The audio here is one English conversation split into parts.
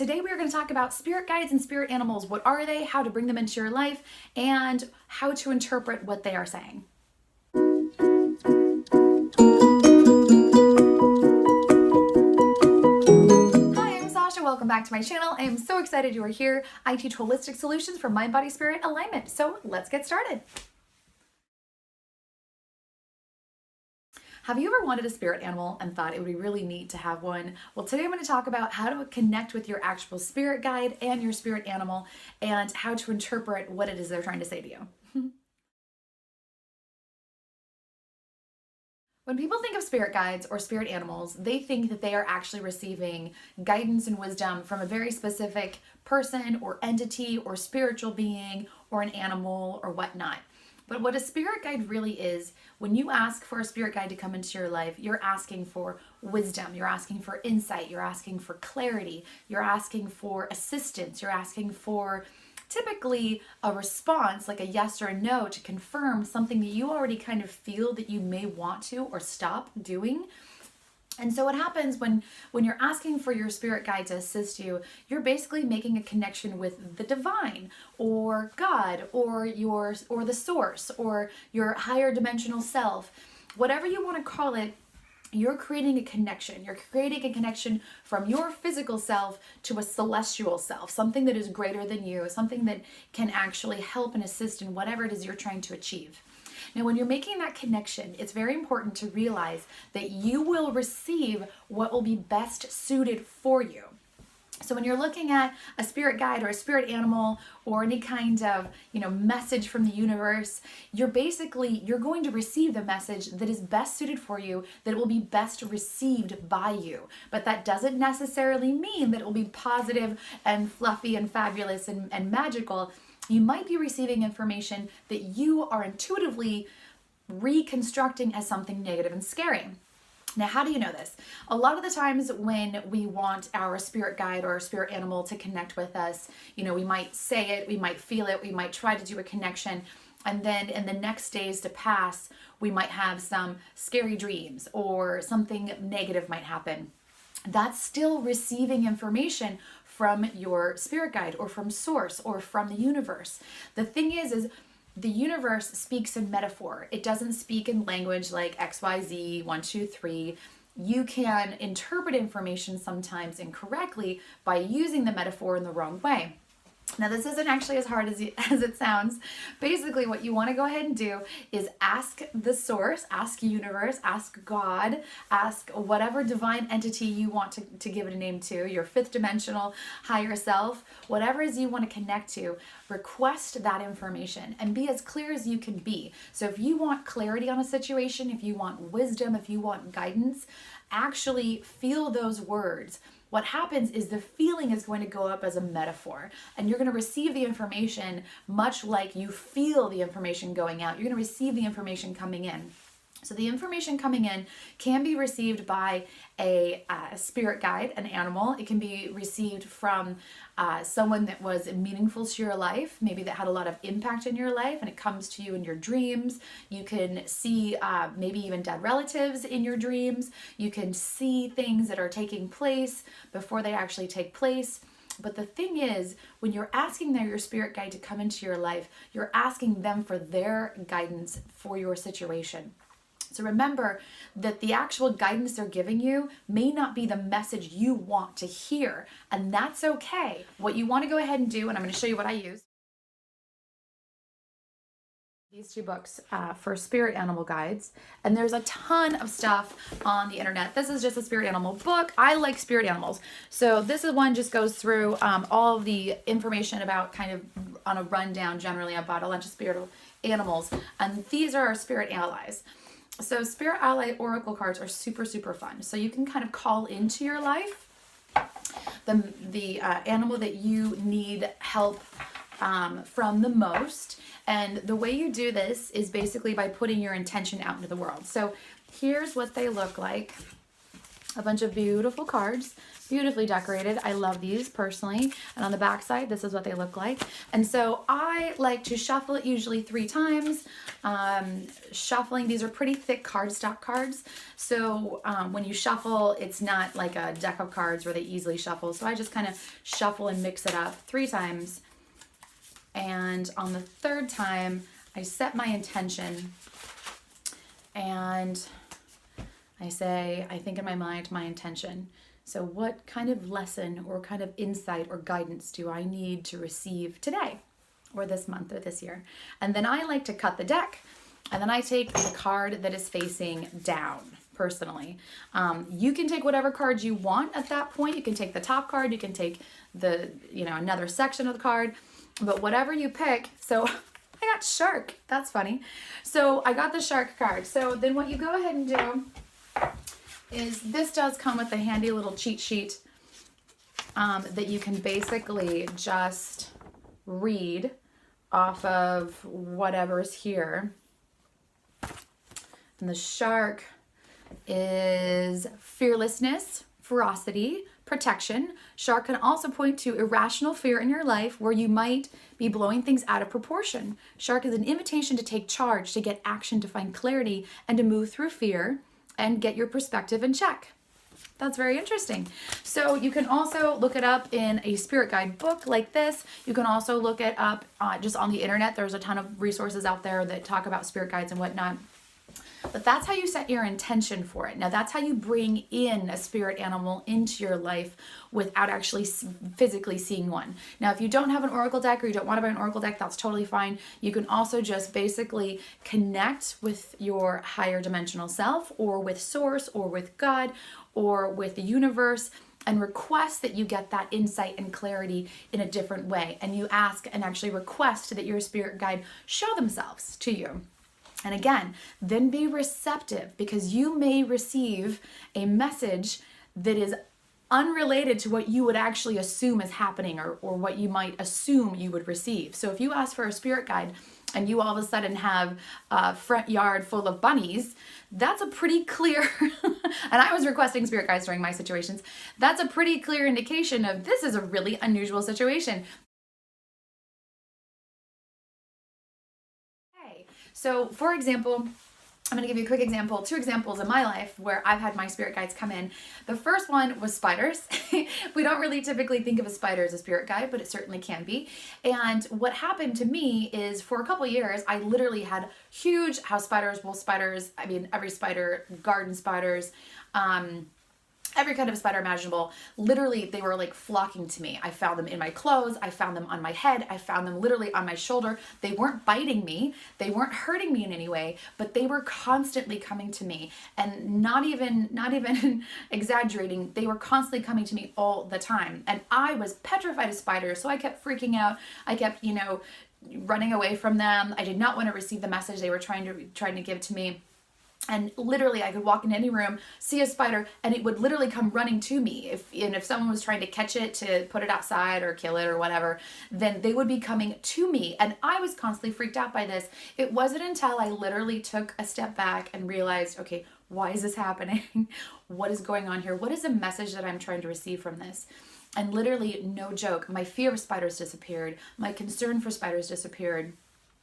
today we are going to talk about spirit guides and spirit animals. What are they, how to bring them into your life, and how to interpret what they are saying. Hi, I'm Sasha. Welcome back to my channel. I am so excited you are here. I teach holistic solutions for mind, body, spirit alignment. So let's get started. Have you ever wanted a spirit animal and thought it would be really neat to have one? Well, today I'm going to talk about how to connect with your actual spirit guide and your spirit animal and how to interpret what it is they're trying to say to you. When people think of spirit guides or spirit animals, they think that they are actually receiving guidance and wisdom from a very specific person or entity or spiritual being or an animal or whatnot. But what a spirit guide really is, when you ask for a spirit guide to come into your life, you're asking for wisdom, you're asking for insight, you're asking for clarity, you're asking for assistance, you're asking for typically a response, like a yes or a no, to confirm something that you already kind of feel that you may want to or stop doing. And so what happens when you're asking for your spirit guide to assist you, you're basically making a connection with the divine or God or the source or your higher dimensional self. Whatever you want to call it, you're creating a connection. You're creating a connection from your physical self to a celestial self, something that is greater than you, something that can actually help and assist in whatever it is you're trying to achieve. Now, when you're making that connection, it's very important to realize that you will receive what will be best suited for you. So when you're looking at a spirit guide or a spirit animal or any kind of, message from the universe, you're going to receive the message that is best suited for you, that it will be best received by you. But that doesn't necessarily mean that it will be positive and fluffy and fabulous and magical. You might be receiving information that you are intuitively reconstructing as something negative and scary. Now, how do you know this? A lot of the times when we want our spirit guide or our spirit animal to connect with us, we might say it, we might feel it, we might try to do a connection, and then in the next days to pass, we might have some scary dreams or something negative might happen. That's still receiving information from your spirit guide or from source or from the universe. The thing is the universe speaks in metaphor. It doesn't speak in language like XYZ, 1, 2, 3. You can interpret information sometimes incorrectly by using the metaphor in the wrong way. Now, this isn't actually as hard as it sounds. Basically, what you want to go ahead and do is ask the source, ask universe, ask God, ask whatever divine entity you want to give it a name to, your fifth dimensional higher self, whatever it is you want to connect to, request that information and be as clear as you can be. So if you want clarity on a situation, if you want wisdom, if you want guidance, actually feel those words. What happens is the feeling is going to go up as a metaphor, and you're going to receive the information much like you feel the information going out. You're going to receive the information coming in. So the information coming in can be received by a spirit guide, an animal. It can be received from someone that was meaningful to your life, maybe that had a lot of impact in your life, and it comes to you in your dreams. You can see maybe even dead relatives in your dreams. You can see things that are taking place before they actually take place. But the thing is, when you're asking your spirit guide to come into your life, you're asking them for their guidance for your situation. So remember that the actual guidance they're giving you may not be the message you want to hear, and that's okay. What you want to go ahead and do, and I'm going to show you what I use. These two books for spirit animal guides, and there's a ton of stuff on the internet. This is just a spirit animal book. I like spirit animals, so this is one just goes through all of the information about kind of on a rundown. Generally, I bought a bunch of spirit animals, and these are our spirit allies. So spirit ally oracle cards are super, super fun. So you can kind of call into your life the animal that you need help from the most. And the way you do this is basically by putting your intention out into the world. So here's what they look like. a bunch of beautiful cards, beautifully decorated. I love these personally. And on the back side, this is what they look like. And so I like to shuffle it usually 3 times. Shuffling, these are pretty thick cardstock cards. So when you shuffle, it's not like a deck of cards where they easily shuffle. So I just kind of shuffle and mix it up 3 times. And on the 3rd time, I set my intention and I say, I think in my mind, my intention. So what kind of lesson or kind of insight or guidance do I need to receive today or this month or this year? And then I like to cut the deck, and then I take the card that is facing down personally. You can take whatever card you want at that point. You can take the top card, you can take the, another section of the card, but whatever you pick. So I got shark. That's funny. So I got the shark card. So then what you go ahead and do is this does come with a handy little cheat sheet that you can basically just read off of whatever's here. And the shark is fearlessness, ferocity, protection. Shark can also point to irrational fear in your life where you might be blowing things out of proportion. Shark is an invitation to take charge, to get action, to find clarity, and to move through fear and get your perspective in check. That's very interesting. So you can also look it up in a spirit guide book like this. You can also look it up just on the internet. There's a ton of resources out there that talk about spirit guides and whatnot. But that's how you set your intention for it. Now that's how you bring in a spirit animal into your life without actually physically seeing one. Now if you don't have an oracle deck or you don't want to buy an oracle deck, that's totally fine. You can also just basically connect with your higher dimensional self or with source or with God or with the universe and request that you get that insight and clarity in a different way. And you ask and actually request that your spirit guide show themselves to you. And again, then be receptive, because you may receive a message that is unrelated to what you would actually assume is happening or what you might assume you would receive. So if you ask for a spirit guide and you all of a sudden have a front yard full of bunnies, that's a pretty clear, and I was requesting spirit guides during my situations, that's a pretty clear indication of this is a really unusual situation. So for example, I'm going to give you a quick example, 2 examples in my life where I've had my spirit guides come in. The first one was spiders. We don't really typically think of a spider as a spirit guide, but it certainly can be. And what happened to me is for a couple of years, I literally had huge house spiders, wolf spiders, I mean, every spider, garden spiders, every kind of spider imaginable. Literally, they were like flocking to me. I found them in my clothes. I found them on my head. I found them literally on my shoulder. They weren't biting me. They weren't hurting me in any way, but they were constantly coming to me, and not even exaggerating. They were constantly coming to me all the time. And I was petrified of spiders. So I kept freaking out. I kept, running away from them. I did not want to receive the message they were trying to give to me. And literally I could walk in any room, see a spider, and it would literally come running to me. If someone was trying to catch it to put it outside or kill it or whatever, then they would be coming to me. And I was constantly freaked out by this. It wasn't until I literally took a step back and realized, okay, why is this happening? What is going on here? What is the message that I'm trying to receive from this? And literally, no joke, my fear of spiders disappeared. My concern for spiders disappeared.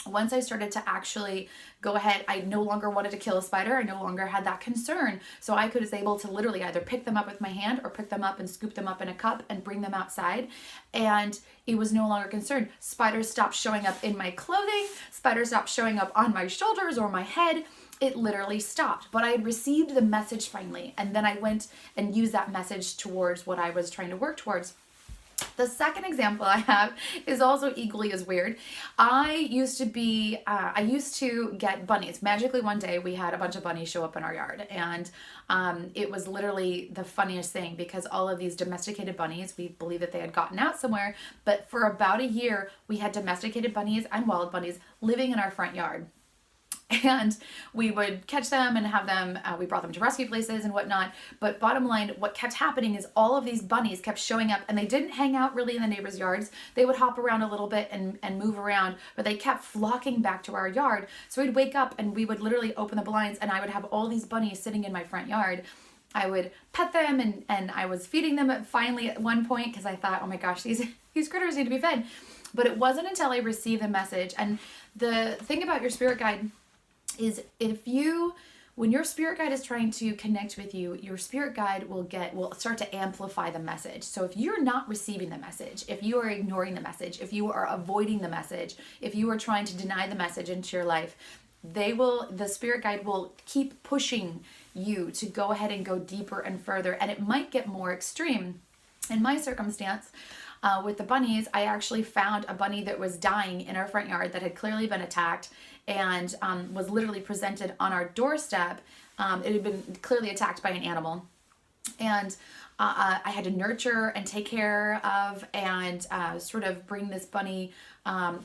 Once I started to actually go ahead, I no longer wanted to kill a spider. I no longer had that concern. So I was able to literally either pick them up with my hand or pick them up and scoop them up in a cup and bring them outside. And it was no longer concerned. Spiders stopped showing up in my clothing. Spiders stopped showing up on my shoulders or my head. It literally stopped. But I had received the message finally. And then I went and used that message towards what I was trying to work towards. The second example I have is also equally as weird. I used to get bunnies. Magically one day we had a bunch of bunnies show up in our yard, and it was literally the funniest thing because all of these domesticated bunnies, we believe that they had gotten out somewhere, but for about a year we had domesticated bunnies and wild bunnies living in our front yard. And we would catch them and have them, we brought them to rescue places and whatnot. But bottom line, what kept happening is all of these bunnies kept showing up, and they didn't hang out really in the neighbors' yards. They would hop around a little bit and move around, but they kept flocking back to our yard. So we'd wake up and we would literally open the blinds, and I would have all these bunnies sitting in my front yard. I would pet them, and I was feeding them finally at one point because I thought, oh my gosh, these critters need to be fed. But it wasn't until I received the message. And the thing about your spirit guide is when your spirit guide is trying to connect with you, your spirit guide will start to amplify the message. So if you're not receiving the message, if you are ignoring the message, if you are avoiding the message, if you are trying to deny the message into your life, the spirit guide will keep pushing you to go ahead and go deeper and further, and it might get more extreme. In my circumstance, with the bunnies, I actually found a bunny that was dying in our front yard that had clearly been attacked, and was literally presented on our doorstep. It had been clearly attacked by an animal, and I had to nurture and take care of and sort of bring this bunny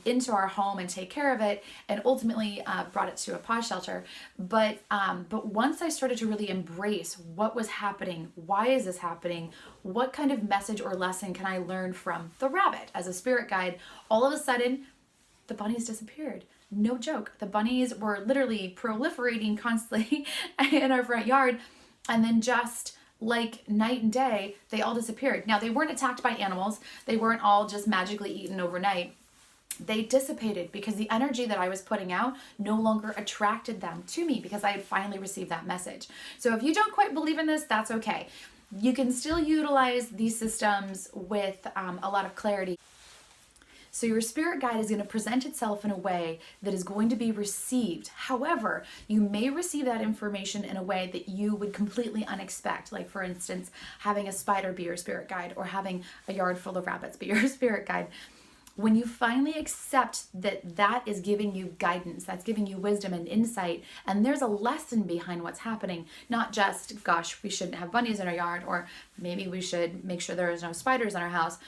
into our home and take care of it, and ultimately brought it to a paw shelter. But once I started to really embrace what was happening, why is this happening, what kind of message or lesson can I learn from the rabbit as a spirit guide, all of a sudden the bunnies disappeared. No joke. The bunnies were literally proliferating constantly in our front yard, and then just like night and day, they all disappeared. Now, they weren't attacked by animals. They weren't all just magically eaten overnight. They dissipated because the energy that I was putting out no longer attracted them to me because I had finally received that message. So if you don't quite believe in this, that's okay. You can still utilize these systems with a lot of clarity. So your spirit guide is going to present itself in a way that is going to be received. However, you may receive that information in a way that you would completely unexpect. Like, for instance, having a spider be your spirit guide, or having a yard full of rabbits be your spirit guide. When you finally accept that that is giving you guidance, that's giving you wisdom and insight, and there's a lesson behind what's happening, not just, gosh, we shouldn't have bunnies in our yard, or maybe we should make sure there is no spiders in our house.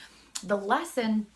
The lesson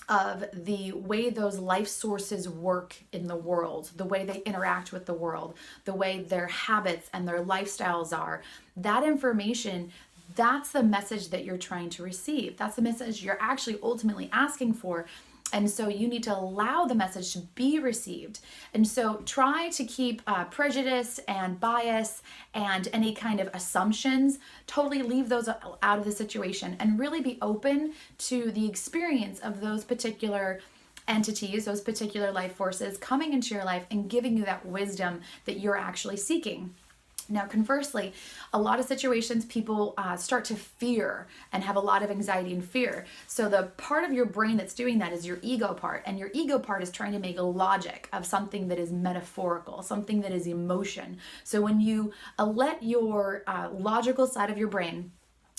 of the way those life sources work in the world, the way they interact with the world, the way their habits and their lifestyles are, that information, that's the message that you're trying to receive. That's the message you're actually ultimately asking for. And so you need to allow the message to be received. And so try to keep prejudice and bias and any kind of assumptions, totally leave those out of the situation, and really be open to the experience of those particular entities, those particular life forces coming into your life and giving you that wisdom that you're actually seeking. Now, conversely, a lot of situations people start to fear and have a lot of anxiety and fear. So the part of your brain that's doing that is your ego part. And your ego part is trying to make a logic of something that is metaphorical, something that is emotion. So when you let your logical side of your brain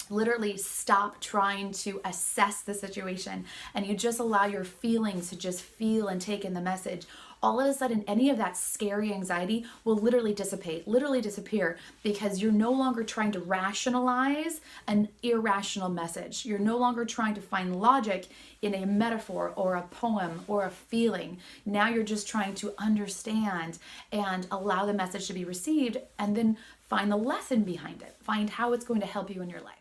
literally stop trying to assess the situation, and you just allow your feelings to just feel and take in the message, all of a sudden any of that scary anxiety will literally dissipate, literally disappear, because you're no longer trying to rationalize an irrational message. You're no longer trying to find logic in a metaphor or a poem or a feeling. Now you're just trying to understand and allow the message to be received, and then find the lesson behind it. Find how it's going to help you in your life.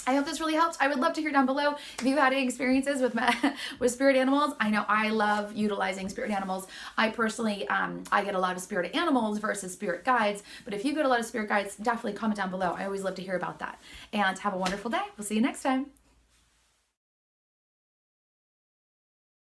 I hope this really helped. I would love to hear down below if you've had any experiences with spirit animals. I know I love utilizing spirit animals. I personally, I get a lot of spirit animals versus spirit guides, but if you get a lot of spirit guides, definitely comment down below. I always love to hear about that. And have a wonderful day. We'll see you next time.